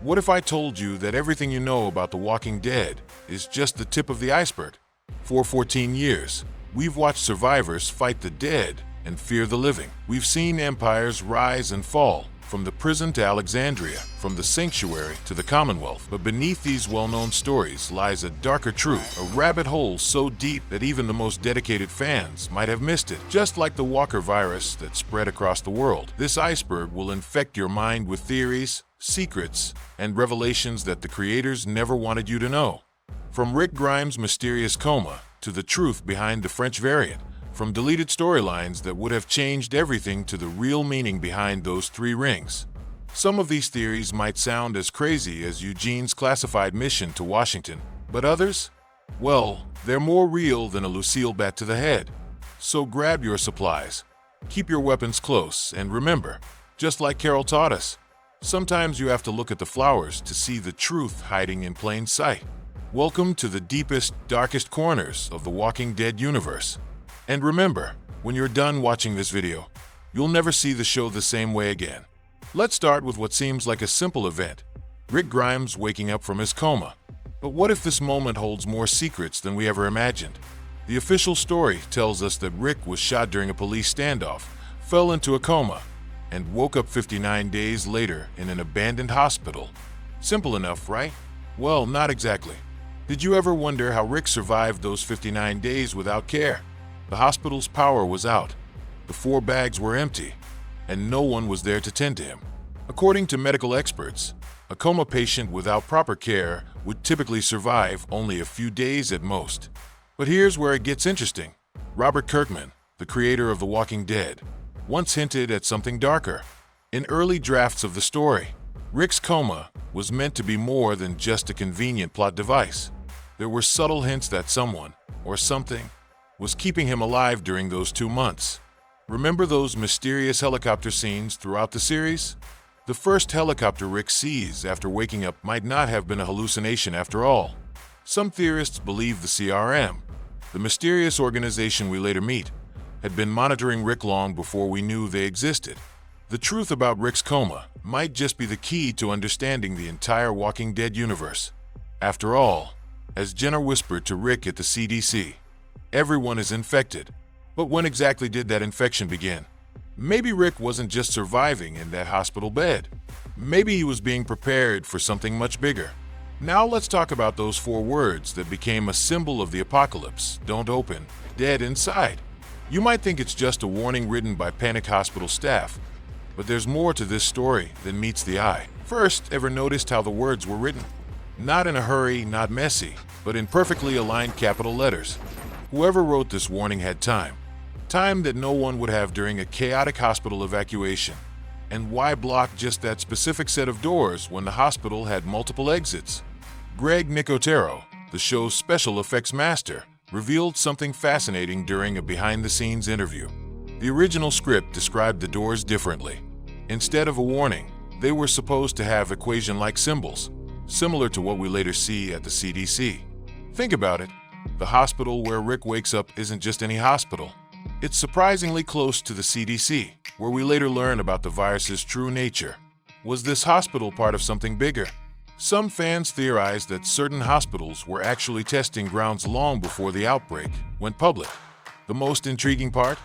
What if I told you that everything you know about The Walking Dead is just the tip of the iceberg? For 14 years, we've watched survivors fight the dead and fear the living. We've seen empires rise and fall, from the prison to Alexandria, from the sanctuary to the Commonwealth. But beneath these well-known stories lies a darker truth, a rabbit hole so deep that even the most dedicated fans might have missed it. Just like the Walker virus that spread across the world, this iceberg will infect your mind with theories, secrets, and revelations that the creators never wanted you to know. From Rick Grimes' mysterious coma to the truth behind the French variant, from deleted storylines that would have changed everything to the real meaning behind those 3 rings. Some of these theories might sound as crazy as Eugene's classified mission to Washington, but others? Well, they're more real than a Lucille bat to the head. So grab your supplies, keep your weapons close, and remember, just like Carol taught us, sometimes you have to look at the flowers to see the truth hiding in plain sight. Welcome to the deepest, darkest corners of the Walking Dead universe. And remember, when you're done watching this video, you'll never see the show the same way again. Let's start with what seems like a simple event, Rick Grimes waking up from his coma. But what if this moment holds more secrets than we ever imagined? The official story tells us that Rick was shot during a police standoff, fell into a coma, and woke up 59 days later in an abandoned hospital. Simple enough, right? Well, not exactly. Did you ever wonder how Rick survived those 59 days without care? The hospital's power was out, the 4 bags were empty, and no one was there to tend to him. According to medical experts, a coma patient without proper care would typically survive only a few days at most. But here's where it gets interesting. Robert Kirkman, the creator of The Walking Dead, once hinted at something darker. In early drafts of the story, Rick's coma was meant to be more than just a convenient plot device. There were subtle hints that someone, or something, was keeping him alive during those 2 months. Remember those mysterious helicopter scenes throughout the series? The first helicopter Rick sees after waking up might not have been a hallucination after all. Some theorists believe the CRM, the mysterious organization we later meet, had been monitoring Rick long before we knew they existed. The truth about Rick's coma might just be the key to understanding the entire Walking Dead universe. After all, as Jenna whispered to Rick at the CDC, everyone is infected. But when exactly did that infection begin? Maybe Rick wasn't just surviving in that hospital bed. Maybe he was being prepared for something much bigger. Now let's talk about those 4 words that became a symbol of the apocalypse. Don't open. Dead inside. You might think it's just a warning written by panicked hospital staff, but there's more to this story than meets the eye. First, ever noticed how the words were written? Not in a hurry, not messy, but in perfectly aligned capital letters. Whoever wrote this warning had time. Time that no one would have during a chaotic hospital evacuation. And why block just that specific set of doors when the hospital had multiple exits? Greg Nicotero, the show's special effects master, revealed something fascinating during a behind-the-scenes interview. The original script described the doors differently. Instead of a warning, they were supposed to have equation-like symbols, similar to what we later see at the CDC. Think about it. The hospital where Rick wakes up isn't just any hospital. It's surprisingly close to the CDC, where we later learn about the virus's true nature. Was this hospital part of something bigger? Some fans theorized that certain hospitals were actually testing grounds long before the outbreak went public. The most intriguing part?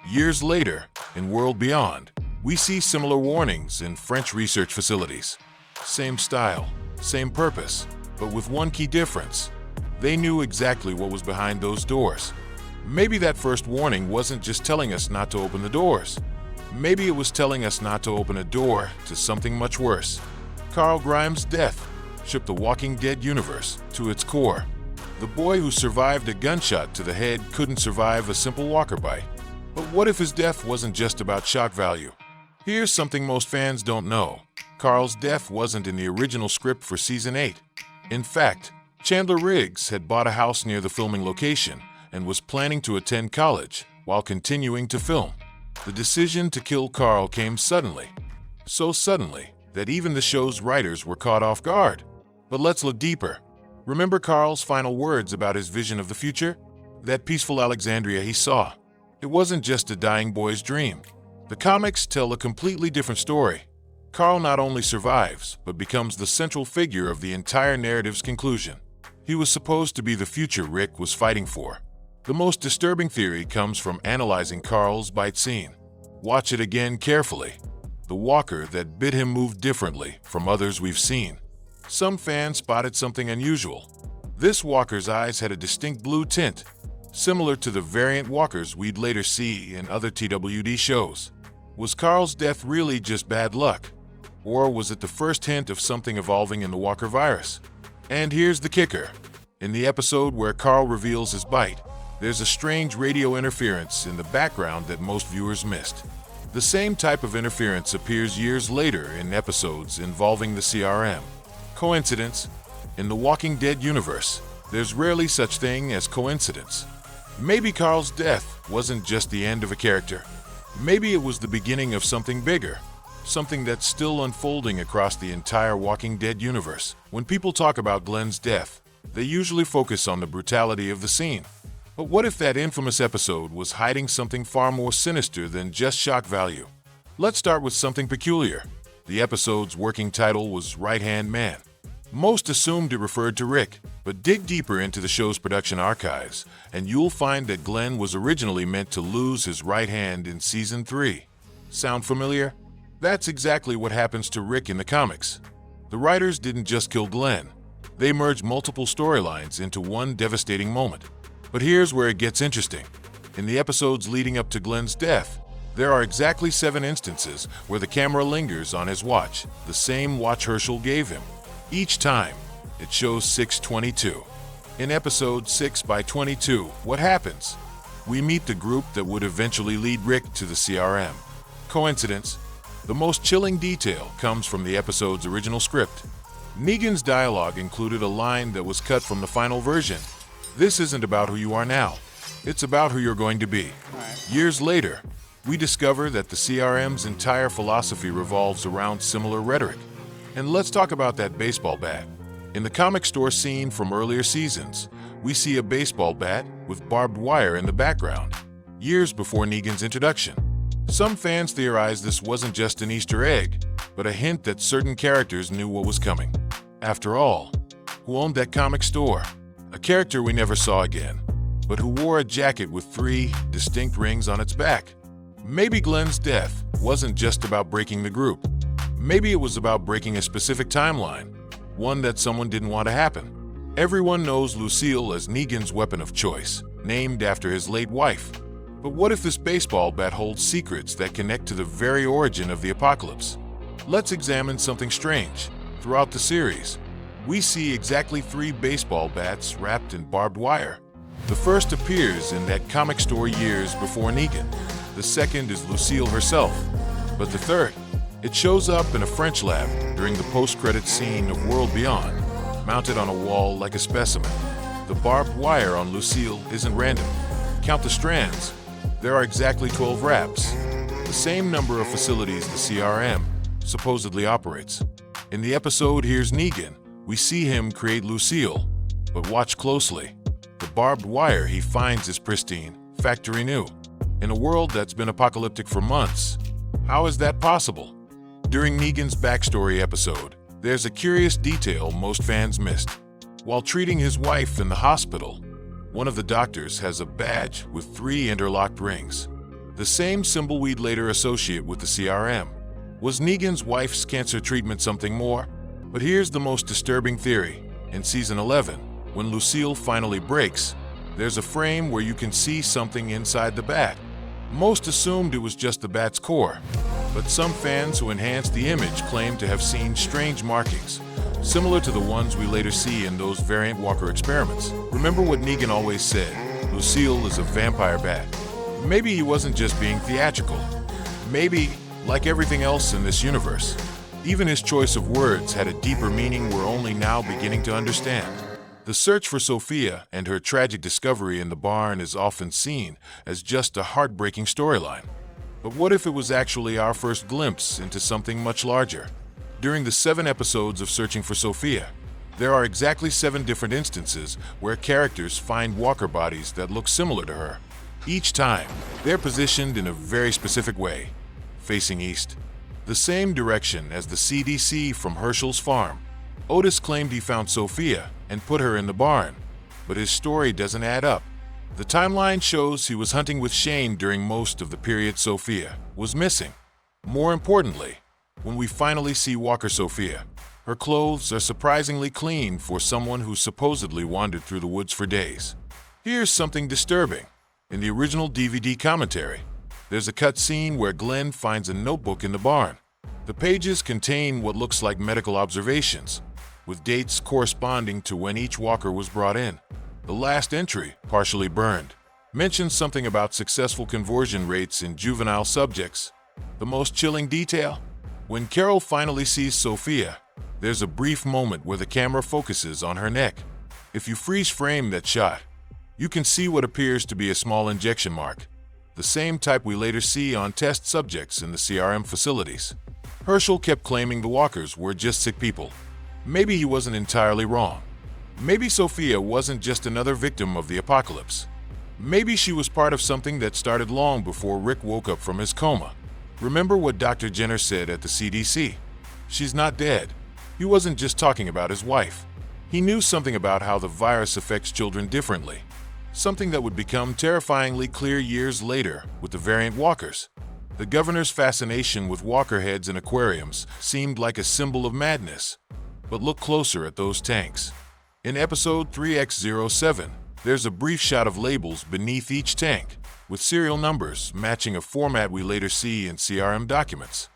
Years later, in World Beyond, we see similar warnings in French research facilities. Same style, same purpose, but with one key difference. They knew exactly what was behind those doors. Maybe that first warning wasn't just telling us not to open the doors. Maybe it was telling us not to open a door to something much worse. Carl Grimes' death shook the Walking Dead universe to its core. The boy who survived a gunshot to the head couldn't survive a simple walker bite. But what if his death wasn't just about shock value? Here's something most fans don't know. Carl's death wasn't in the original script for Season 8. In fact, Chandler Riggs had bought a house near the filming location and was planning to attend college while continuing to film. The decision to kill Carl came suddenly. So suddenly that even the show's writers were caught off guard. But let's look deeper. Remember Carl's final words about his vision of the future? That peaceful Alexandria he saw. It wasn't just a dying boy's dream. The comics tell a completely different story. Carl not only survives, but becomes the central figure of the entire narrative's conclusion. He was supposed to be the future Rick was fighting for. The most disturbing theory comes from analyzing Carl's bite scene. Watch it again carefully. The walker that bit him moved differently from others we've seen. Some fans spotted something unusual. This walker's eyes had a distinct blue tint, similar to the variant walkers we'd later see in other TWD shows. Was Carl's death really just bad luck? Or was it the first hint of something evolving in the walker virus? And here's the kicker. In the episode where Carl reveals his bite, there's a strange radio interference in the background that most viewers missed. The same type of interference appears years later in episodes involving the CRM. Coincidence? In the Walking Dead universe, there's rarely such thing as coincidence. Maybe Carl's death wasn't just the end of a character. Maybe it was the beginning of something bigger, something that's still unfolding across the entire Walking Dead universe. When people talk about Glenn's death, they usually focus on the brutality of the scene. But what if that infamous episode was hiding something far more sinister than just shock value? Let's start with something peculiar. The episode's working title was Right Hand Man. Most assumed it referred to Rick, but dig deeper into the show's production archives, and you'll find that Glenn was originally meant to lose his right hand in Season 3. Sound familiar? That's exactly what happens to Rick in the comics. The writers didn't just kill Glenn. They merged multiple storylines into one devastating moment. But here's where it gets interesting. In the episodes leading up to Glenn's death, there are exactly 7 instances where the camera lingers on his watch, the same watch Herschel gave him. Each time, it shows 6:22. In episode 6/22, what happens? We meet the group that would eventually lead Rick to the CRM. Coincidence? The most chilling detail comes from the episode's original script. Negan's dialogue included a line that was cut from the final version. This isn't about who you are now. It's about who you're going to be. Years later, we discover that the CRM's entire philosophy revolves around similar rhetoric. And let's talk about that baseball bat. In the comic store scene from earlier seasons, we see a baseball bat with barbed wire in the background, years before Negan's introduction. Some fans theorize this wasn't just an Easter egg, but a hint that certain characters knew what was coming. After all, who owned that comic store? A character we never saw again, but who wore a jacket with 3 distinct rings on its back. Maybe Glenn's death wasn't just about breaking the group. Maybe it was about breaking a specific timeline, one that someone didn't want to happen. Everyone knows Lucille as Negan's weapon of choice, named after his late wife. But what if this baseball bat holds secrets that connect to the very origin of the apocalypse? Let's examine something strange. Throughout the series, we see exactly 3 baseball bats wrapped in barbed wire. The first appears in that comic store years before Negan. The second is Lucille herself. But the third, it shows up in a French lab during the post-credits scene of World Beyond, mounted on a wall like a specimen. The barbed wire on Lucille isn't random. Count the strands. There are exactly 12 wraps, the same number of facilities the CRM supposedly operates. In the episode Here's Negan, we see him create Lucille, but watch closely. The barbed wire he finds is pristine, factory new. In a world that's been apocalyptic for months, how is that possible? During Negan's backstory episode, there's a curious detail most fans missed. While treating his wife in the hospital, one of the doctors has a badge with 3 interlocked rings, the same symbol we'd later associate with the CRM. Was Negan's wife's cancer treatment something more? But here's the most disturbing theory. In Season 11, when Lucille finally breaks, there's a frame where you can see something inside the bat. Most assumed it was just the bat's core, but some fans who enhanced the image claim to have seen strange markings, similar to the ones we later see in those variant Walker experiments. Remember what Negan always said, Lucille is a vampire bat. Maybe he wasn't just being theatrical. Maybe, like everything else in this universe, even his choice of words had a deeper meaning we're only now beginning to understand. The search for Sophia and her tragic discovery in the barn is often seen as just a heartbreaking storyline. But what if it was actually our first glimpse into something much larger? During the 7 episodes of Searching for Sophia, there are exactly 7 different instances where characters find walker bodies that look similar to her. Each time, they're positioned in a very specific way, facing east. the same direction as the CDC from Herschel's farm. Otis claimed he found Sophia and put her in the barn, but his story doesn't add up. The timeline shows he was hunting with Shane during most of the period Sophia was missing. More importantly, when we finally see Walker Sophia, her clothes are surprisingly clean for someone who supposedly wandered through the woods for days. Here's something disturbing. In the original DVD commentary, there's a cut scene where Glenn finds a notebook in the barn. The pages contain what looks like medical observations, with dates corresponding to when each walker was brought in. The last entry, partially burned, mentions something about successful conversion rates in juvenile subjects. The most chilling detail? When Carol finally sees Sophia, there's a brief moment where the camera focuses on her neck. If you freeze frame that shot, you can see what appears to be a small injection mark, the same type we later see on test subjects in the CRM facilities. Herschel kept claiming the walkers were just sick people. Maybe he wasn't entirely wrong. Maybe Sophia wasn't just another victim of the apocalypse. Maybe she was part of something that started long before Rick woke up from his coma. Remember what Dr. Jenner said at the CDC? She's not dead. He wasn't just talking about his wife. He knew something about how the virus affects children differently. Something that would become terrifyingly clear years later with the variant walkers. The governor's fascination with walker heads in aquariums seemed like a symbol of madness. But look closer at those tanks. In episode 3X07, there's a brief shot of labels beneath each tank, with serial numbers matching a format we later see in CRM documents.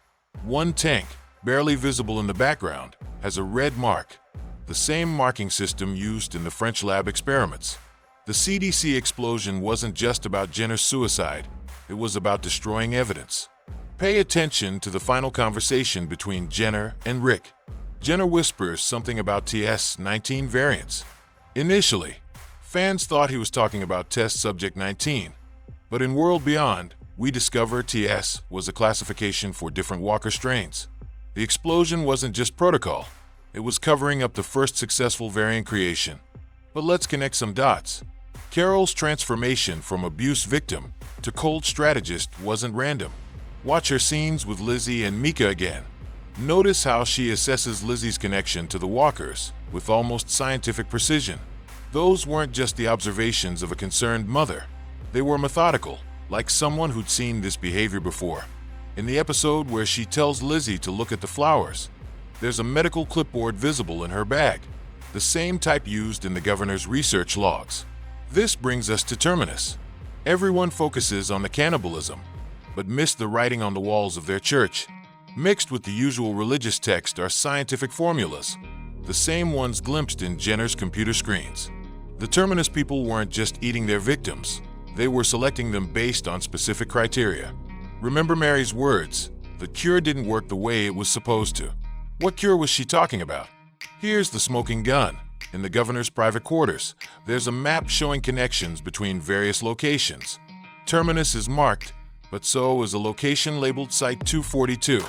One tank, barely visible in the background, has a red mark, the same marking system used in the French lab experiments. The CDC explosion wasn't just about Jenner's suicide, it was about destroying evidence. Pay attention to the final conversation between Jenner and Rick. Jenner whispers something about TS-19 variants. Initially, fans thought he was talking about test subject 19, but in World Beyond, we discover TS was a classification for different walker strains. The explosion wasn't just protocol, it was covering up the first successful variant creation. But let's connect some dots. Carol's transformation from abuse victim to cold strategist wasn't random. Watch her scenes with Lizzie and Mika again. Notice how she assesses Lizzie's connection to the walkers with almost scientific precision. Those weren't just the observations of a concerned mother. They were methodical, like someone who'd seen this behavior before. In the episode where she tells Lizzie to look at the flowers, there's a medical clipboard visible in her bag, the same type used in the governor's research logs. This brings us to Terminus. Everyone focuses on the cannibalism, but miss the writing on the walls of their church. Mixed with the usual religious text are scientific formulas, the same ones glimpsed in Jenner's computer screens. The Terminus people weren't just eating their victims, they were selecting them based on specific criteria. Remember Mary's words, the cure didn't work the way it was supposed to. What cure was she talking about? Here's the smoking gun. In the governor's private quarters, there's a map showing connections between various locations. Terminus is marked, but so is a location labeled Site 242,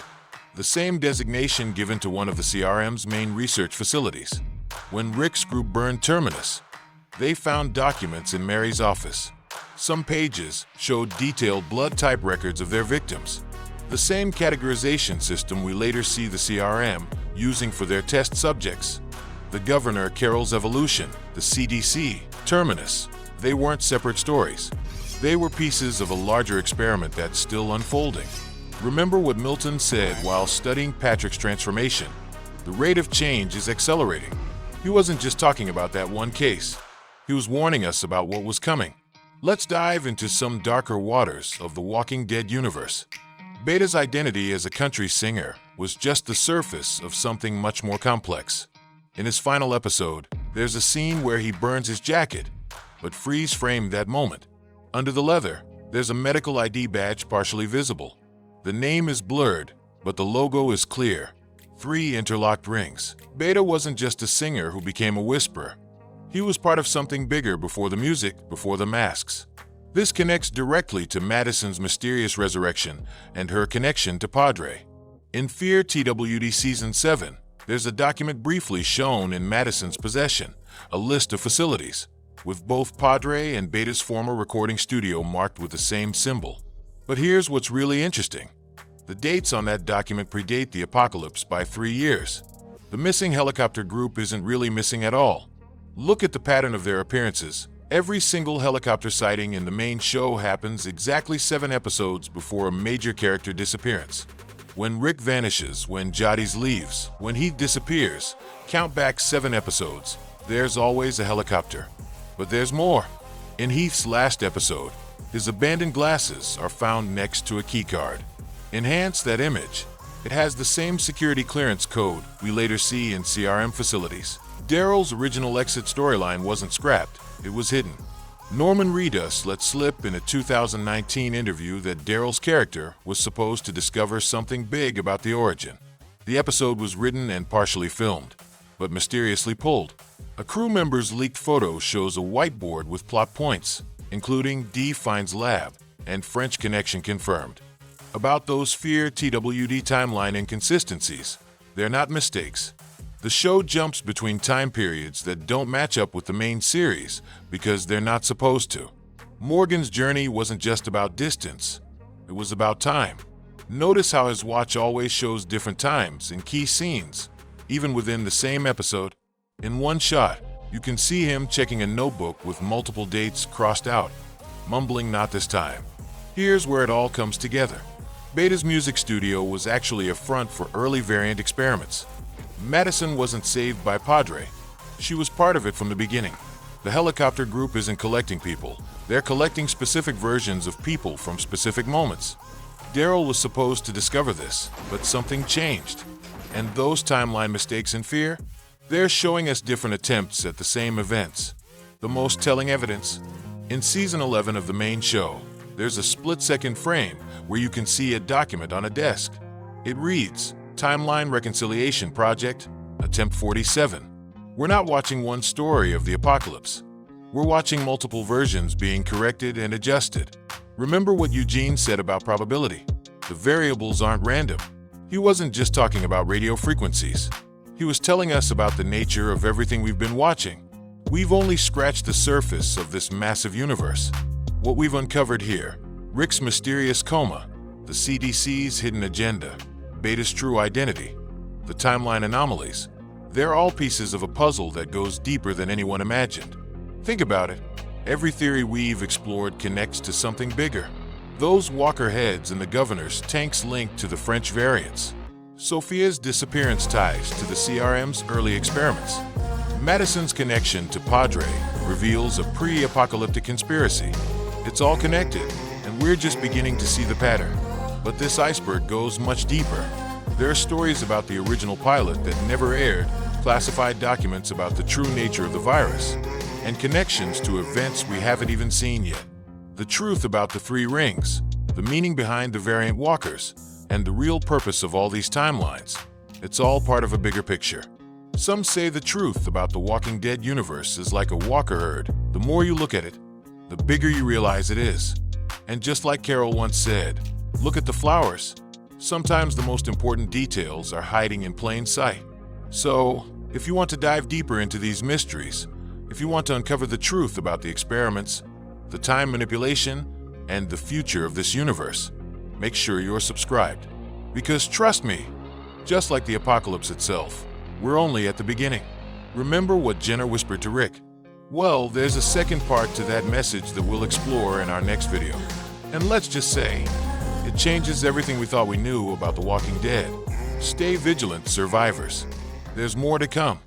the same designation given to one of the CRM's main research facilities. When Rick's group burned Terminus, they found documents in Mary's office. Some pages showed detailed blood type records of their victims, the same categorization system we later see the CRM using for their test subjects. The governor, Carol's evolution, the CDC, Terminus, they weren't separate stories. They were pieces of a larger experiment that's still unfolding. Remember what Milton said while studying Patrick's transformation. The rate of change is accelerating. He wasn't just talking about that one case. He was warning us about what was coming. Let's dive into some darker waters of the Walking Dead universe. Beta's identity as a country singer was just the surface of something much more complex. In his final episode, there's a scene where he burns his jacket, but freeze-framed that moment. Under the leather, there's a medical ID badge partially visible. The name is blurred, but the logo is clear. 3 interlocked rings. Beta wasn't just a singer who became a whisperer. He was part of something bigger before the music, before the masks. This connects directly to Madison's mysterious resurrection and her connection to Padre. In Fear TWD Season 7, there's a document briefly shown in Madison's possession, a list of facilities, with both Padre and Beta's former recording studio marked with the same symbol. But here's what's really interesting. The The dates on that document predate the apocalypse by 3 years. The missing helicopter group isn't really missing at all. Look at the pattern of their appearances. Every single helicopter sighting in the main show happens exactly 7 episodes before a major character disappearance. When Rick vanishes, when Jadis leaves, when Heath disappears, count back 7 episodes. There's always a helicopter. But there's more. In Heath's last episode, his abandoned glasses are found next to a keycard. Enhance that image. It has the same security clearance code we later see in CRM facilities. Daryl's original exit storyline wasn't scrapped, it was hidden. Norman Reedus let slip in a 2019 interview that Daryl's character was supposed to discover something big about the origin. The episode was written and partially filmed, but mysteriously pulled. A crew member's leaked photo shows a whiteboard with plot points, including D finds lab and French connection confirmed. About those Fear TWD timeline inconsistencies, they're not mistakes. The show jumps between time periods that don't match up with the main series because they're not supposed to. Morgan's journey wasn't just about distance, it was about time. Notice how his watch always shows different times in key scenes, even within the same episode. In one shot, you can see him checking a notebook with multiple dates crossed out, mumbling "not this time." Here's where it all comes together. Beta's music studio was actually a front for early variant experiments. Madison wasn't saved by Padre. She was part of it from the beginning. The helicopter group isn't collecting people. They're collecting specific versions of people from specific moments. Daryl was supposed to discover this, but something changed. And those timeline mistakes in Fear? They're showing us different attempts at the same events. The most telling evidence? In season 11 of the main show, there's a split-second frame where you can see a document on a desk. It reads, Timeline Reconciliation Project, Attempt 47. We're not watching one story of the apocalypse. We're watching multiple versions being corrected and adjusted. Remember what Eugene said about probability? The variables aren't random. He wasn't just talking about radio frequencies. He was telling us about the nature of everything we've been watching. We've only scratched the surface of this massive universe. What we've uncovered here, Rick's mysterious coma, the CDC's hidden agenda, Beta's true identity, the timeline anomalies, they're all pieces of a puzzle that goes deeper than anyone imagined. Think about it. Every theory we've explored connects to something bigger. Those Walker heads and the governor's tanks linked to the French variants. Sophia's disappearance ties to the CRM's early experiments. Madison's connection to Padre reveals a pre-apocalyptic conspiracy. It's all connected, and we're just beginning to see the pattern. But this iceberg goes much deeper. There are stories about the original pilot that never aired, classified documents about the true nature of the virus, and connections to events we haven't even seen yet. The truth about the 3 rings, the meaning behind the variant walkers, and the real purpose of all these timelines. It's all part of a bigger picture. Some say the truth about the Walking Dead universe is like a walker herd. The more you look at it, the bigger you realize it is. And just like Carol once said, look at the flowers. Sometimes the most important details are hiding in plain sight. So, if you want to dive deeper into these mysteries, if you want to uncover the truth about the experiments, the time manipulation, and the future of this universe, make sure you're subscribed. Because trust me, just like the apocalypse itself, we're only at the beginning. Remember what Jenna whispered to Rick? Well, there's a second part to that message that we'll explore in our next video. And let's just say, it changes everything we thought we knew about The Walking Dead. Stay vigilant, survivors. There's more to come.